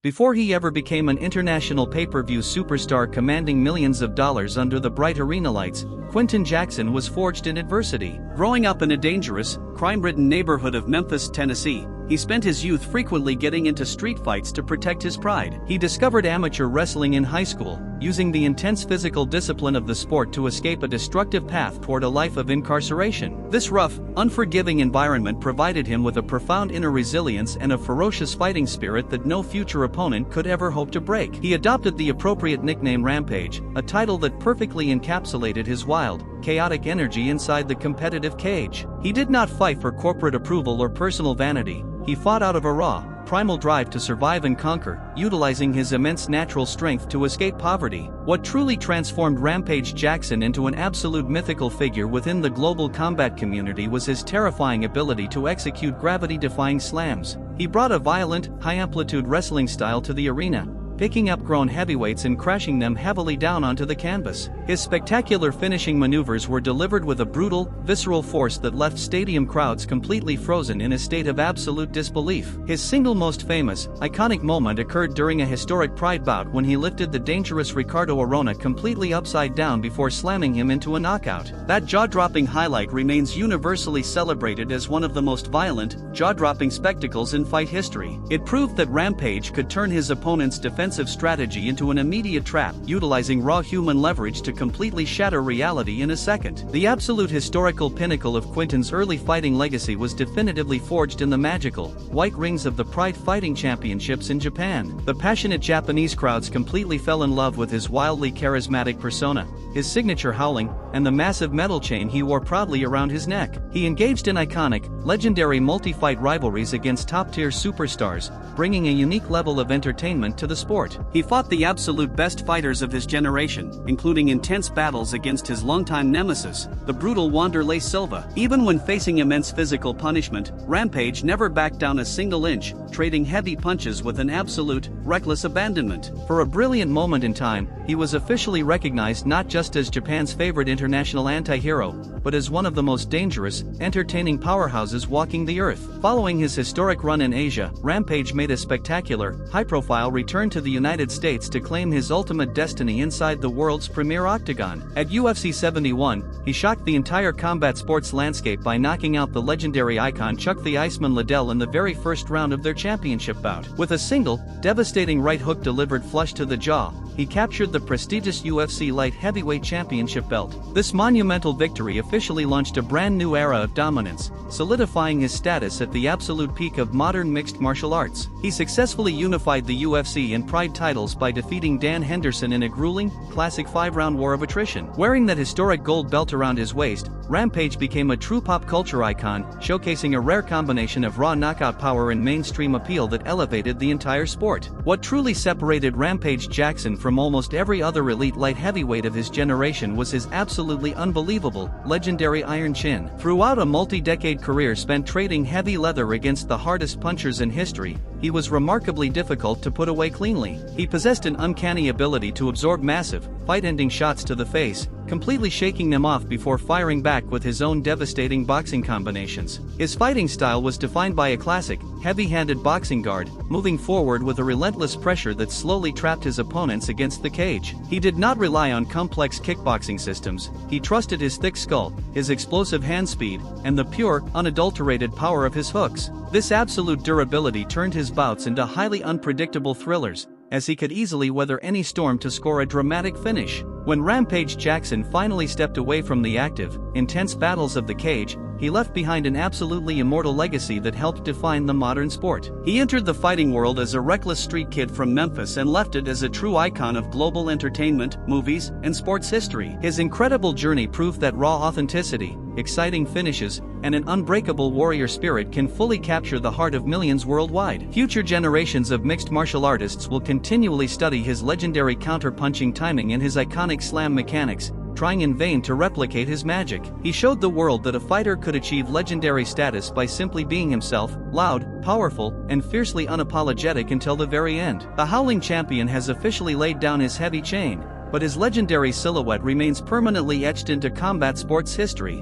Before he ever became an international pay-per-view superstar commanding millions of dollars under the bright arena lights, Quinton Jackson was forged in adversity. Growing up in a dangerous, crime-ridden neighborhood of Memphis, Tennessee, he spent his youth frequently getting into street fights to protect his pride. He discovered amateur wrestling in high school, using the intense physical discipline of the sport to escape a destructive path toward a life of incarceration. This rough, unforgiving environment provided him with a profound inner resilience and a ferocious fighting spirit that no future opponent could ever hope to break. He adopted the appropriate nickname Rampage, a title that perfectly encapsulated his wild, chaotic energy inside the competitive cage. He did not fight for corporate approval or personal vanity. He fought out of a raw, primal drive to survive and conquer, utilizing his immense natural strength to escape poverty. What truly transformed Rampage Jackson into an absolute mythical figure within the global combat community was his terrifying ability to execute gravity-defying slams. He brought a violent, high-amplitude wrestling style to the arena, picking up grown heavyweights and crashing them heavily down onto the canvas. His spectacular finishing maneuvers were delivered with a brutal, visceral force that left stadium crowds completely frozen in a state of absolute disbelief. His single most famous, iconic moment occurred during a historic Pride bout when he lifted the dangerous Ricardo Arona completely upside down before slamming him into a knockout. That jaw-dropping highlight remains universally celebrated as one of the most violent, jaw-dropping spectacles in fight history. It proved that Rampage could turn his opponent's defensive strategy into an immediate trap, utilizing raw human leverage to completely shatter reality in a second. The absolute historical pinnacle of Quinton's early fighting legacy was definitively forged in the magical, white rings of the Pride Fighting Championships in Japan. The passionate Japanese crowds completely fell in love with his wildly charismatic persona, his signature howling, and the massive metal chain he wore proudly around his neck. He engaged in iconic, legendary multi-fight rivalries against top-tier superstars, bringing a unique level of entertainment to the sport. He fought the absolute best fighters of his generation, including intense battles against his longtime nemesis, the brutal Wanderlei Silva. Even when facing immense physical punishment, Rampage never backed down a single inch, trading heavy punches with an absolute, reckless abandonment. For a brilliant moment in time, he was officially recognized not just as Japan's favorite international anti-hero, but as one of the most dangerous, entertaining powerhouses walking the earth. Following his historic run in Asia, Rampage made a spectacular, high-profile return to the United States to claim his ultimate destiny inside the world's premier octagon. At UFC 71, he shocked the entire combat sports landscape by knocking out the legendary icon Chuck the Iceman Liddell in the very first round of their championship bout. With a single, devastating right hook delivered flush to the jaw, he captured the prestigious UFC Light Heavyweight Championship belt. This monumental victory officially launched a brand new era of dominance, solidifying his status at the absolute peak of modern mixed martial arts. He successfully unified the UFC and Pride titles by defeating Dan Henderson in a grueling, classic 5-round war of attrition. Wearing that historic gold belt around his waist, Rampage became a true pop culture icon, showcasing a rare combination of raw knockout power and mainstream appeal that elevated the entire sport. What truly separated Rampage Jackson from almost every other elite light heavyweight of his generation was his absolutely unbelievable, legendary iron chin. Throughout a multi-decade career spent trading heavy leather against the hardest punchers in history, he was remarkably difficult to put away cleanly. He possessed an uncanny ability to absorb massive, fight-ending shots to the face, completely shaking them off before firing back with his own devastating boxing combinations. His fighting style was defined by a classic, heavy-handed boxing guard, moving forward with a relentless pressure that slowly trapped his opponents against the cage. He did not rely on complex kickboxing systems. He trusted his thick skull, his explosive hand speed, and the pure, unadulterated power of his hooks. This absolute durability turned his bouts into highly unpredictable thrillers, as he could easily weather any storm to score a dramatic finish. When Rampage Jackson finally stepped away from the active, intense battles of the cage, he left behind an absolutely immortal legacy that helped define the modern sport. He entered the fighting world as a reckless street kid from Memphis and left it as a true icon of global entertainment, movies, and sports history. His incredible journey proved that raw authenticity, exciting finishes, and an unbreakable warrior spirit can fully capture the heart of millions worldwide. Future generations of mixed martial artists will continually study his legendary counter-punching timing and his iconic slam mechanics, trying in vain to replicate his magic. He showed the world that a fighter could achieve legendary status by simply being himself, loud, powerful, and fiercely unapologetic until the very end. The Howling Champion has officially laid down his heavy chain, but his legendary silhouette remains permanently etched into combat sports history.